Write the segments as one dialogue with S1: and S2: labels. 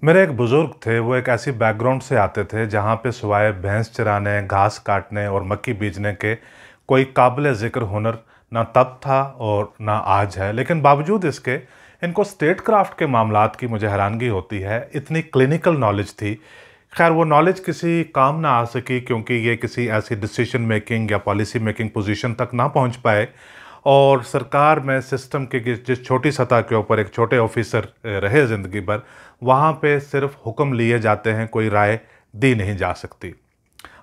S1: मेरे एक बुज़ुर्ग थे, वो एक ऐसी बैकग्राउंड से आते थे जहाँ पे सिवाय भैंस चराने, घास काटने और मक्की बीजने के कोई काबिल ज़िक्र हुनर ना तब था और ना आज है। लेकिन बावजूद इसके इनको स्टेट क्राफ्ट के मामलात की मुझे हैरानगी होती है, इतनी क्लिनिकल नॉलेज थी। खैर वो नॉलेज किसी काम ना आ सकी क्योंकि ये किसी ऐसी डिसीजन मेकिंग या पॉलिसी मेकिंग पोजीशन तक ना पहुँच पाए और सरकार में सिस्टम के जिस छोटी सतह के ऊपर एक छोटे ऑफिसर रहे ज़िंदगी भर, वहाँ पे सिर्फ हुक्म लिए जाते हैं, कोई राय दी नहीं जा सकती।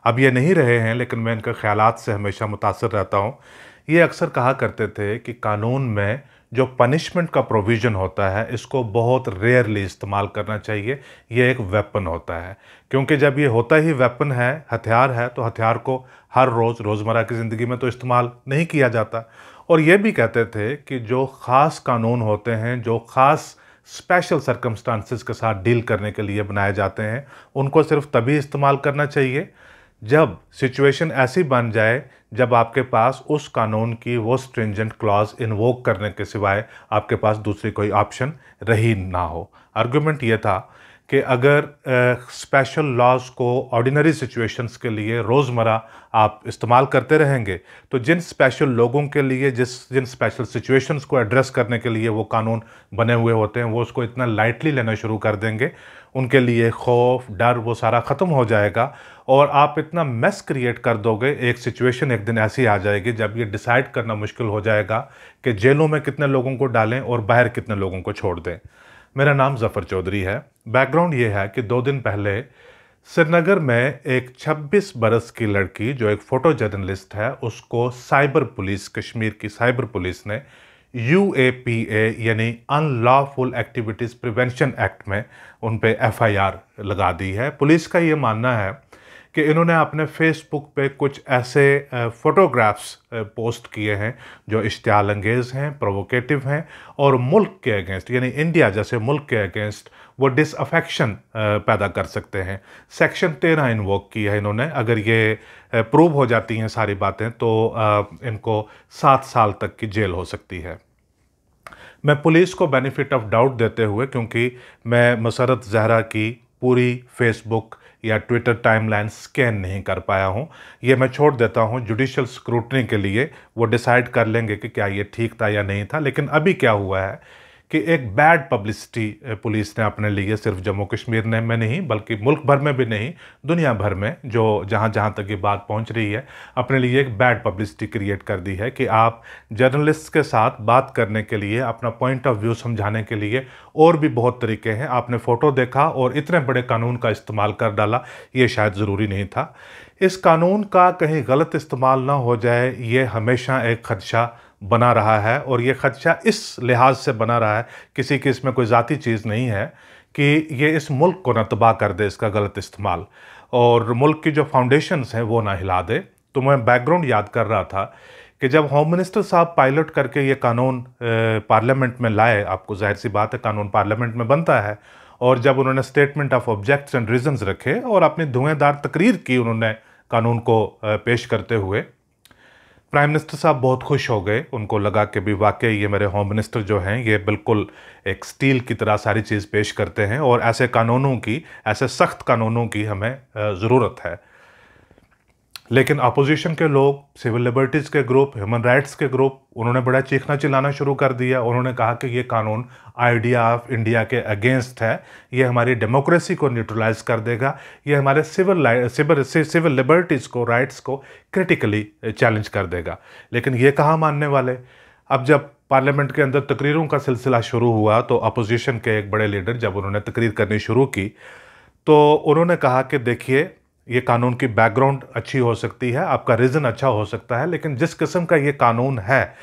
S1: अब ये नहीं रहे हैं लेकिन मैं इनके ख़यालात से हमेशा मुतासर रहता हूँ। ये अक्सर कहा करते थे कि कानून में जो पनिशमेंट का प्रोविज़न होता है इसको बहुत रेयरली इस्तेमाल करना चाहिए। ये एक वेपन होता है, क्योंकि जब ये होता ही वेपन है, हथियार है, तो हथियार को हर रोज़ रोज़मर्रा की ज़िंदगी में तो इस्तेमाल नहीं किया जाता। और ये भी कहते थे कि जो ख़ास कानून होते हैं, जो ख़ास स्पेशल सर्कमस्टांसेस के साथ डील करने के लिए बनाए जाते हैं, उनको सिर्फ तभी इस्तेमाल करना चाहिए जब सिचुएशन ऐसी बन जाए जब आपके पास उस कानून की वो स्ट्रिंजेंट क्लॉज इन्वोक करने के सिवाय आपके पास दूसरी कोई ऑप्शन रही ना हो। आर्गुमेंट ये था कि अगर स्पेशल लॉज को ऑर्डिनरी सिचुएशंस के लिए रोज़मर्रा आप इस्तेमाल करते रहेंगे तो जिन स्पेशल लोगों के लिए जिन स्पेशल सिचुएशंस को एड्रेस करने के लिए वो कानून बने हुए होते हैं वो उसको इतना लाइटली लेना शुरू कर देंगे। उनके लिए खौफ, डर, वो सारा ख़त्म हो जाएगा और आप इतना मेस क्रिएट कर दोगे। एक सिचुएशन एक दिन ऐसी आ जाएगी जब ये डिसाइड करना मुश्किल हो जाएगा कि जेलों में कितने लोगों को डालें और बाहर कितने लोगों को छोड़ दें। मेरा नाम ज़फ़र चौधरी है। बैकग्राउंड ये है कि 2 दिन पहले श्रीनगर में एक 26 बरस की लड़की जो एक फ़ोटो जर्नलिस्ट है, उसको साइबर पुलिस, कश्मीर की साइबर पुलिस ने UAPA यानी अनलॉफुल एक्टिविटीज़ प्रिवेंशन एक्ट में उन पे FIR लगा दी है। पुलिस का ये मानना है कि इन्होंने अपने फेसबुक पे कुछ ऐसे फ़ोटोग्राफ्स पोस्ट किए हैं जो इश्तियाल अंगेज़ हैं, प्रोवोकेटिव हैं और मुल्क के अगेंस्ट यानी इंडिया जैसे मुल्क के अगेंस्ट वो डिसअफेक्शन पैदा कर सकते हैं। सेक्शन 13 इन्वोक की है इन्होंने। अगर ये प्रूव हो जाती हैं सारी बातें तो इनको 7 साल तक की जेल हो सकती है। मैं पुलिस को बेनिफिट ऑफ डाउट देते हुए, क्योंकि मैं मसरत ज़हरा की पूरी फेसबुक या ट्विटर टाइमलाइन स्कैन नहीं कर पाया हूँ, ये मैं छोड़ देता हूँ जुडिशल स्क्रूटनी के लिए। वो डिसाइड कर लेंगे कि क्या ये ठीक था या नहीं था। लेकिन अभी क्या हुआ है कि एक बैड पब्लिसिटी पुलिस ने अपने लिए, सिर्फ जम्मू कश्मीर ने में नहीं बल्कि मुल्क भर में भी नहीं, दुनिया भर में जो जहाँ जहाँ तक ये बात पहुँच रही है, अपने लिए एक बैड पब्लिसिटी क्रिएट कर दी है कि आप जर्नलिस्ट के साथ बात करने के लिए, अपना पॉइंट ऑफ व्यू समझाने के लिए और भी बहुत तरीके हैं। आपने फ़ोटो देखा और इतने बड़े कानून का इस्तेमाल कर डाला, ये शायद ज़रूरी नहीं था। इस कानून का कहीं गलत इस्तेमाल ना हो जाए, ये हमेशा एक खदशा बना रहा है। और ये खदशा इस लिहाज से बना रहा है, किसी की इसमें कोई ज़ाती चीज़ नहीं है, कि ये इस मुल्क को ना तबाह कर दे इसका गलत इस्तेमाल, और मुल्क की जो फाउंडेशंस हैं वो ना हिला दे। तो मैं बैकग्राउंड याद कर रहा था कि जब होम मिनिस्टर साहब पायलट करके ये कानून पार्लियामेंट में लाए, आपको जाहिर सी बात है कानून पार्लियामेंट में बनता है, और जब उन्होंने statement of objects and reasons रखे और अपनी धुएंधार तकरीर की उन्होंने कानून को पेश करते हुए, प्राइम मिनिस्टर साहब बहुत खुश हो गए। उनको लगा कि भी वाकई ये मेरे होम मिनिस्टर जो हैं ये बिल्कुल एक स्टील की तरह सारी चीज़ पेश करते हैं और ऐसे कानूनों की, ऐसे सख्त कानूनों की हमें ज़रूरत है। लेकिन अपोजिशन के लोग, सिविल लिबर्टीज़ के ग्रुप, ह्यूमन राइट्स के ग्रुप, उन्होंने बड़ा चीखना चिल्लाना शुरू कर दिया। उन्होंने कहा कि ये कानून आइडिया ऑफ इंडिया के अगेंस्ट है, ये हमारी डेमोक्रेसी को न्यूट्रलाइज कर देगा, ये हमारे सिविल लिबर्टीज़ को, राइट्स को क्रिटिकली चैलेंज कर देगा। लेकिन ये कहाँ मानने वाले। अब जब पार्लियामेंट के अंदर तकरीरों का सिलसिला शुरू हुआ तो अपोजिशन के एक बड़े लीडर जब उन्होंने तकरीर करनी शुरू की तो उन्होंने कहा कि देखिए, ये कानून की बैकग्राउंड अच्छी हो सकती है, आपका रीज़न अच्छा हो सकता है, लेकिन जिस किस्म का ये कानून है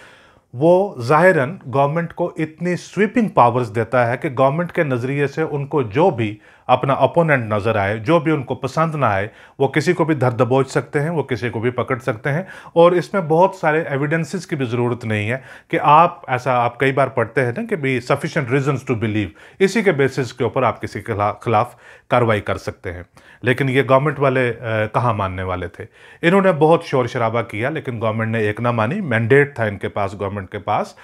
S1: वो ज़ाहिरन गवर्नमेंट को इतनी स्वीपिंग पावर्स देता है कि गवर्नमेंट के नज़रिए से उनको जो भी अपना अपोनेंट नज़र आए, जो भी उनको पसंद ना आए, वो किसी को भी धर दबोच सकते हैं, वो किसी को भी पकड़ सकते हैं। और इसमें बहुत सारे एविडेंसेस की भी ज़रूरत नहीं है कि आप ऐसा, आप कई बार पढ़ते हैं ना कि भी सफिशेंट रीजंस टू बिलीव, इसी के बेसिस के ऊपर आप किसी के खिलाफ कार्रवाई कर सकते हैं। लेकिन ये गवर्नमेंट वाले कहाँ मानने वाले थे। इन्होंने बहुत शोर शराबा किया लेकिन गवर्नमेंट ने एक ना मानी। मैंडेट था इनके पास गवर्नमेंट पार्लियामेंट के पास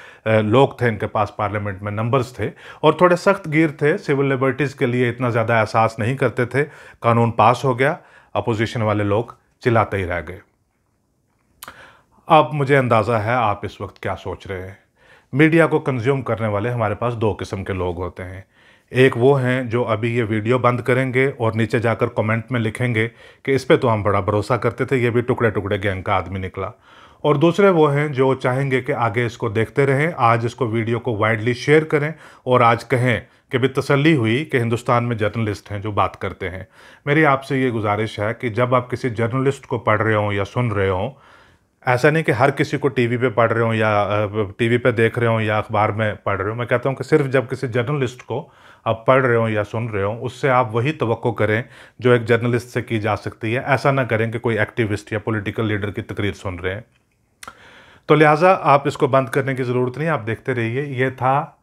S1: लोग थे, इनके पास पार्लियामेंट में नंबर्स थे और थोड़े सख्त गिर थे, सिविल लिबर्टीज़ के लिए इतना ज़्यादा एहसास नहीं करते थे। कानून पास हो गया, अपोजिशन वाले लोग चिल्लाते ही रह गए। अब मुझे अंदाज़ा है आप इस वक्त क्या सोच रहे हैं। मीडिया को कंज्यूम करने वाले हमारे पास दो किस्म के लोग होते हैं। एक वो हैं जो अभी ये वीडियो बंद करेंगे और नीचे जाकर कमेंट में लिखेंगे कि इस पे तो हम बड़ा भरोसा करते थे, ये भी टुकड़े टुकड़े गैंग का आदमी निकला। और दूसरे वो हैं जो चाहेंगे कि आगे इसको देखते रहें, आज इसको वीडियो को वाइडली शेयर करें और आज कहें कि भी तसल्ली हुई कि हिंदुस्तान में जर्नलिस्ट हैं जो बात करते हैं। मेरी आपसे ये गुजारिश है कि जब आप किसी जर्नलिस्ट को पढ़ रहे हों या सुन रहे हों, ऐसा नहीं कि हर किसी को टीवी पे पढ़ रहे हो या टीवी पे देख रहे हो या अखबार में पढ़ रहे हो। मैं कहता हूँ कि सिर्फ जब किसी जर्नलिस्ट को आप पढ़ रहे हो या सुन रहे हो, उससे आप वही तवक्को करें जो एक जर्नलिस्ट से की जा सकती है। ऐसा ना करें कि कोई एक्टिविस्ट या पॉलिटिकल लीडर की तकरीर सुन रहे हैं। तो लिहाजा आप इसको बंद करने की ज़रूरत नहीं, आप देखते रहिए। ये था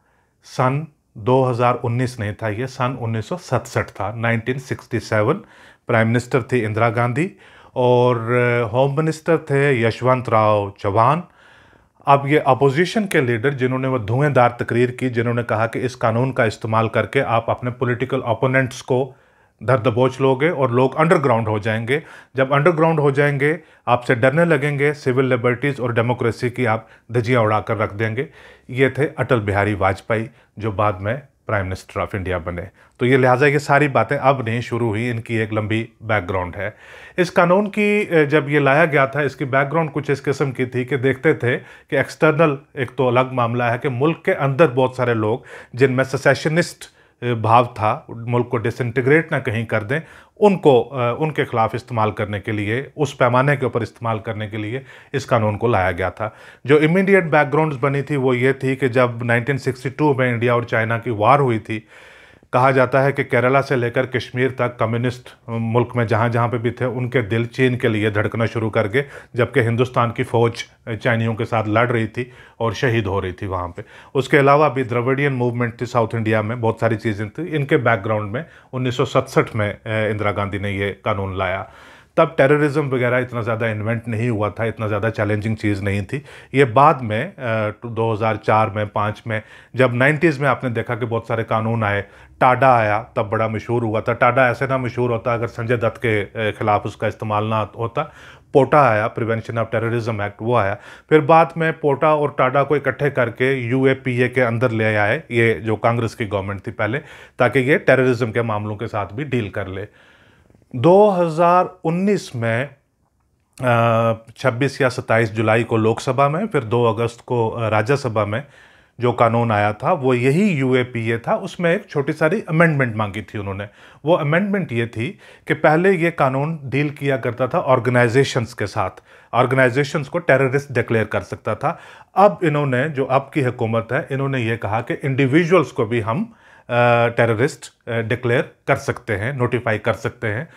S1: सन 2019 नहीं था, ये सन 1967 था, 1967। प्राइम मिनिस्टर थी इंदिरा गांधी और होम मिनिस्टर थे यशवंत राव चौहान। अब ये अपोजिशन के लीडर जिन्होंने वो धुएंधार तकरीर की, जिन्होंने कहा कि इस कानून का इस्तेमाल करके आप अपने पॉलिटिकल ओपोनेंट्स को धर दबोच लोगे और लोग अंडरग्राउंड हो जाएंगे। जब अंडरग्राउंड हो जाएंगे आपसे डरने लगेंगे, सिविल लिबर्टीज़ और डेमोक्रेसी की आप धज्जियाँ उड़ाकर रख देंगे। ये थे अटल बिहारी वाजपेयी जो बाद में प्राइम मिनिस्टर ऑफ इंडिया बने। तो ये लिहाजा ये सारी बातें अब नहीं शुरू हुई, इनकी एक लंबी बैकग्राउंड है। इस कानून की जब ये लाया गया था, इसकी बैकग्राउंड कुछ इस किस्म की थी कि देखते थे कि एक्सटर्नल एक तो अलग मामला है कि मुल्क के अंदर बहुत सारे लोग जिनमें सेसेशनिस्ट भाव था, मुल्क को डिसइंटीग्रेट ना कहीं कर दें, उनको उनके खिलाफ इस्तेमाल करने के लिए, उस पैमाने के ऊपर इस्तेमाल करने के लिए इस कानून को लाया गया था। जो इमीडिएट बैकग्राउंड्स बनी थी वो ये थी कि जब 1962 में इंडिया और चाइना की वार हुई थी, कहा जाता है कि केरला से लेकर कश्मीर तक कम्युनिस्ट मुल्क में जहाँ जहाँ पे भी थे, उनके दिल चीन के लिए धड़कना शुरू कर गए, जबकि हिंदुस्तान की फ़ौज चाइनियों के साथ लड़ रही थी और शहीद हो रही थी वहाँ पे। उसके अलावा भी द्रविडियन मूवमेंट थी साउथ इंडिया में, बहुत सारी चीज़ें थी। इनके बैकग्राउंड में 1967 में इंदिरा गांधी ने ये कानून लाया। तब टेररिज्म वगैरह इतना ज़्यादा इन्वेंट नहीं हुआ था, इतना ज़्यादा चैलेंजिंग चीज़ नहीं थी। ये बाद में 2004 में 5 में जब 90s में आपने देखा कि बहुत सारे कानून आए, टाडा आया, तब बड़ा मशहूर हुआ था। टाडा ऐसे ना मशहूर होता अगर संजय दत्त के खिलाफ उसका इस्तेमाल ना होता। पोटा आया, प्रिवेंशन ऑफ टेररिज्म एक्ट, वो आया। फिर बाद में पोटा और टाडा को इकट्ठे करके यूएपीए के अंदर ले आए, ये जो कांग्रेस की गवर्नमेंट थी पहले, ताकि ये टेररिज्म के मामलों के साथ भी डील कर ले। 2019 में 26 या 27 जुलाई को लोकसभा में, फिर 2 अगस्त को राज्यसभा में जो कानून आया था वो यही यूएपीए था। उसमें एक छोटी सारी अमेंडमेंट मांगी थी उन्होंने। वो अमेंडमेंट ये थी कि पहले ये कानून डील किया करता था ऑर्गेनाइजेशंस के साथ, ऑर्गेनाइजेशंस को टेररिस्ट डिक्लेयर कर सकता था। अब इन्होंने, जो अब की हुकूमत है, इन्होंने ये कहा कि इंडिविजुअल्स को भी हम टेररिस्ट डिक्लेयर कर सकते हैं, नोटिफाई कर सकते हैं।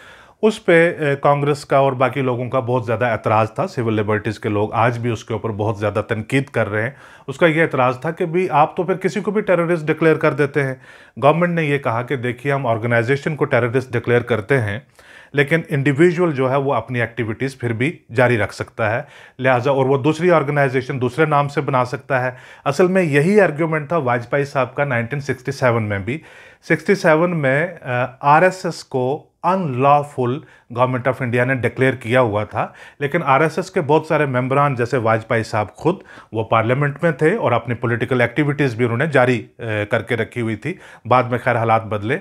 S1: उस पे कांग्रेस का और बाकी लोगों का बहुत ज़्यादा एतराज़ था। सिविल लिबर्टीज़ के लोग आज भी उसके ऊपर बहुत ज़्यादा तनकीद कर रहे हैं। उसका ये एतराज़ था कि भी आप तो फिर किसी को भी टेररिस्ट डिक्लेयर कर देते हैं। गवर्नमेंट ने ये कहा कि देखिए हम ऑर्गेनाइजेशन को टेररिस्ट डिक्लेयर करते हैं, लेकिन इंडिविजुअल जो है वो अपनी एक्टिविटीज़ फिर भी जारी रख सकता है, लिहाजा और वो दूसरी ऑर्गेनाइजेशन दूसरे नाम से बना सकता है। असल में यही आर्ग्यूमेंट था वाजपेयी साहब का 1967 में भी। 67 में आरएसएस को अनलॉफुल गवर्नमेंट ऑफ इंडिया ने डिक्लेयर किया हुआ था, लेकिन आरएसएस के बहुत सारे मेंबरान जैसे वाजपेयी साहब खुद वो पार्लियामेंट में थे और अपनी पॉलिटिकल एक्टिविटीज़ भी उन्होंने जारी करके रखी हुई थी। बाद में खैर हालात बदले,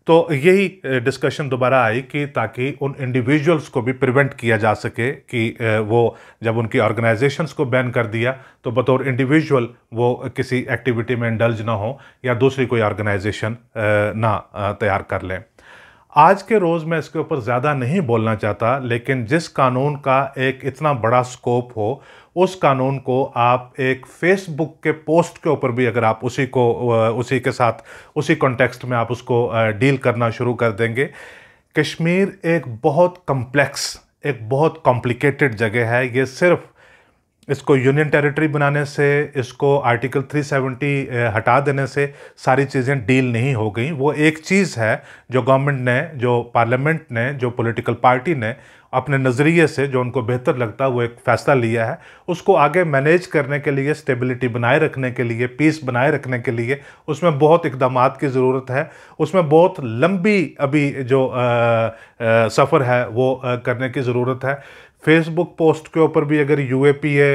S1: तो यही डिस्कशन दोबारा आई कि ताकि उन इंडिविजुअल्स को भी प्रिवेंट किया जा सके कि वो जब उनकी ऑर्गेनाइजेशंस को बैन कर दिया तो बतौर इंडिविजुअल वो किसी एक्टिविटी में इंडल्ज ना हो या दूसरी कोई ऑर्गेनाइजेशन ना तैयार कर लें। आज के रोज़ मैं इसके ऊपर ज़्यादा नहीं बोलना चाहता, लेकिन जिस कानून का एक इतना बड़ा स्कोप हो, उस कानून को आप एक फेसबुक के पोस्ट के ऊपर भी अगर आप उसी के साथ उसी कॉन्टेक्स्ट में आप उसको डील करना शुरू कर देंगे। कश्मीर एक बहुत कॉम्प्लेक्स, एक बहुत कॉम्प्लिकेटेड जगह है। ये सिर्फ इसको यूनियन टेरिटरी बनाने से, इसको आर्टिकल 370 हटा देने से सारी चीज़ें डील नहीं हो गई। वो एक चीज़ है जो गवर्नमेंट ने, जो पार्लियामेंट ने, जो पॉलिटिकल पार्टी ने अपने नज़रिए से जो उनको बेहतर लगता है वो एक फ़ैसला लिया है। उसको आगे मैनेज करने के लिए, स्टेबिलिटी बनाए रखने के लिए, पीस बनाए रखने के लिए उसमें बहुत इक़दामात की ज़रूरत है। उसमें बहुत लंबी अभी जो सफ़र है वो करने की ज़रूरत है। फेसबुक पोस्ट के ऊपर भी अगर यूएपीए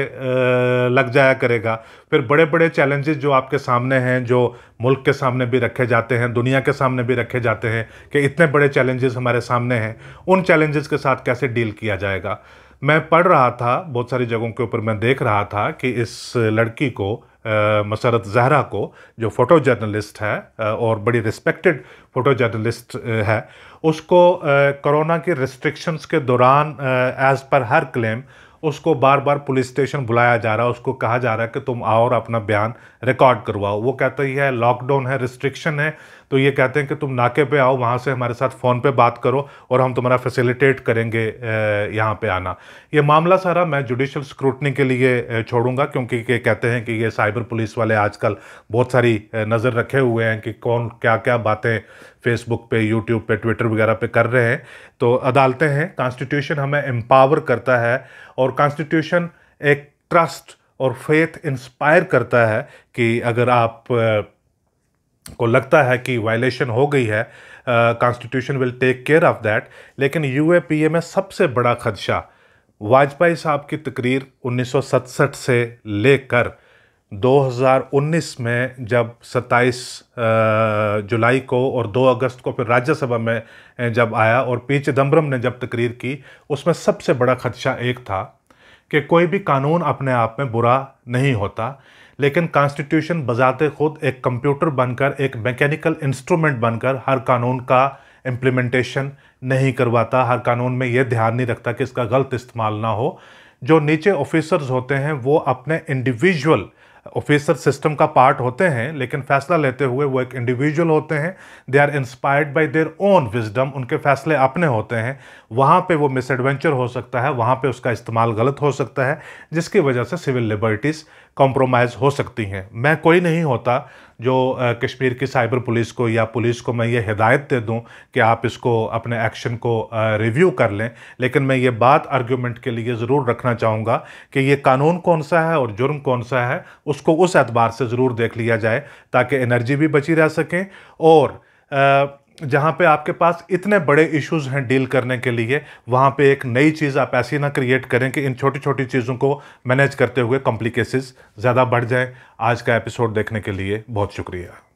S1: लग जाया करेगा, फिर बड़े बड़े चैलेंजेस जो आपके सामने हैं, जो मुल्क के सामने भी रखे जाते हैं, दुनिया के सामने भी रखे जाते हैं कि इतने बड़े चैलेंजेस हमारे सामने हैं, उन चैलेंजेस के साथ कैसे डील किया जाएगा। मैं पढ़ रहा था, बहुत सारी जगहों के ऊपर मैं देख रहा था कि इस लड़की को, मसरत ज़हरा को, जो फ़ोटो जर्नलिस्ट है और बड़ी रिस्पेक्टेड फ़ोटो जर्नलिस्ट है, उसको कोरोना की रिस्ट्रिक्शंस के दौरान एज़ पर हर क्लेम उसको बार बार पुलिस स्टेशन बुलाया जा रहा है। उसको कहा जा रहा है कि तुम आओ और अपना बयान रिकॉर्ड करवाओ। वो कहता ही है लॉकडाउन है, रिस्ट्रिक्शन है, तो ये कहते हैं कि तुम नाके पे आओ, वहाँ से हमारे साथ फ़ोन पे बात करो और हम तुम्हारा फैसिलिटेट करेंगे यहाँ पे आना। ये मामला सारा मैं जुडिशल स्क्रूटनी के लिए छोड़ूंगा, क्योंकि ये कहते हैं कि ये साइबर पुलिस वाले आजकल बहुत सारी नज़र रखे हुए हैं कि कौन क्या क्या बातें फेसबुक पे, यूट्यूब पे, ट्विटर वगैरह पे कर रहे हैं। तो अदालतें हैं, कॉन्स्टिट्यूशन हमें एम्पावर करता है और कॉन्स्टिट्यूशन एक ट्रस्ट और फेथ इंस्पायर करता है कि अगर आप को लगता है कि वायलेशन हो गई है, constitution will take care of that. लेकिन यूएपीए में सबसे बड़ा खदशा वाजपेयी साहब की तकरीर 1967 से लेकर 2019 में जब 27 जुलाई को और 2 अगस्त को फिर राज्यसभा में जब आया और पी चिदम्बरम ने जब तकरीर की, उसमें सबसे बड़ा खदशा एक था कि कोई भी कानून अपने आप में बुरा नहीं होता, लेकिन कॉन्स्टिट्यूशन बजाते खुद एक कंप्यूटर बनकर, एक मैकेनिकल इंस्ट्रूमेंट बनकर हर कानून का इम्प्लीमेंटेशन नहीं करवाता, हर कानून में यह ध्यान नहीं रखता कि इसका गलत इस्तेमाल ना हो। जो नीचे ऑफिसर्स होते हैं वो अपने इंडिविजुअल ऑफिसर सिस्टम का पार्ट होते हैं, लेकिन फैसला लेते हुए वो एक इंडिविजुअल होते हैं। They are inspired by their own wisdom, उनके फैसले अपने होते हैं। वहाँ पे वो मिसएडवेंचर हो सकता है, वहाँ पे उसका इस्तेमाल गलत हो सकता है, जिसकी वजह से सिविल लिबर्टीज़ कॉम्प्रोमाइज़ हो सकती हैं। मैं कोई नहीं होता जो कश्मीर की साइबर पुलिस को या पुलिस को मैं ये हिदायत दे दूं कि आप इसको, अपने एक्शन को रिव्यू कर लें, लेकिन मैं ये बात आर्गूमेंट के लिए ज़रूर रखना चाहूँगा कि ये कानून कौन सा है और जुर्म कौन सा है, उसको उस एतबार से ज़रूर देख लिया जाए ताकि एनर्जी भी बची रह सकें। और जहाँ पे आपके पास इतने बड़े इश्यूज हैं डील करने के लिए, वहाँ पे एक नई चीज़ आप ऐसी ना क्रिएट करें कि इन छोटी छोटी चीज़ों को मैनेज करते हुए कॉम्प्लिकेशंस ज़्यादा बढ़ जाएं। आज का एपिसोड देखने के लिए बहुत शुक्रिया।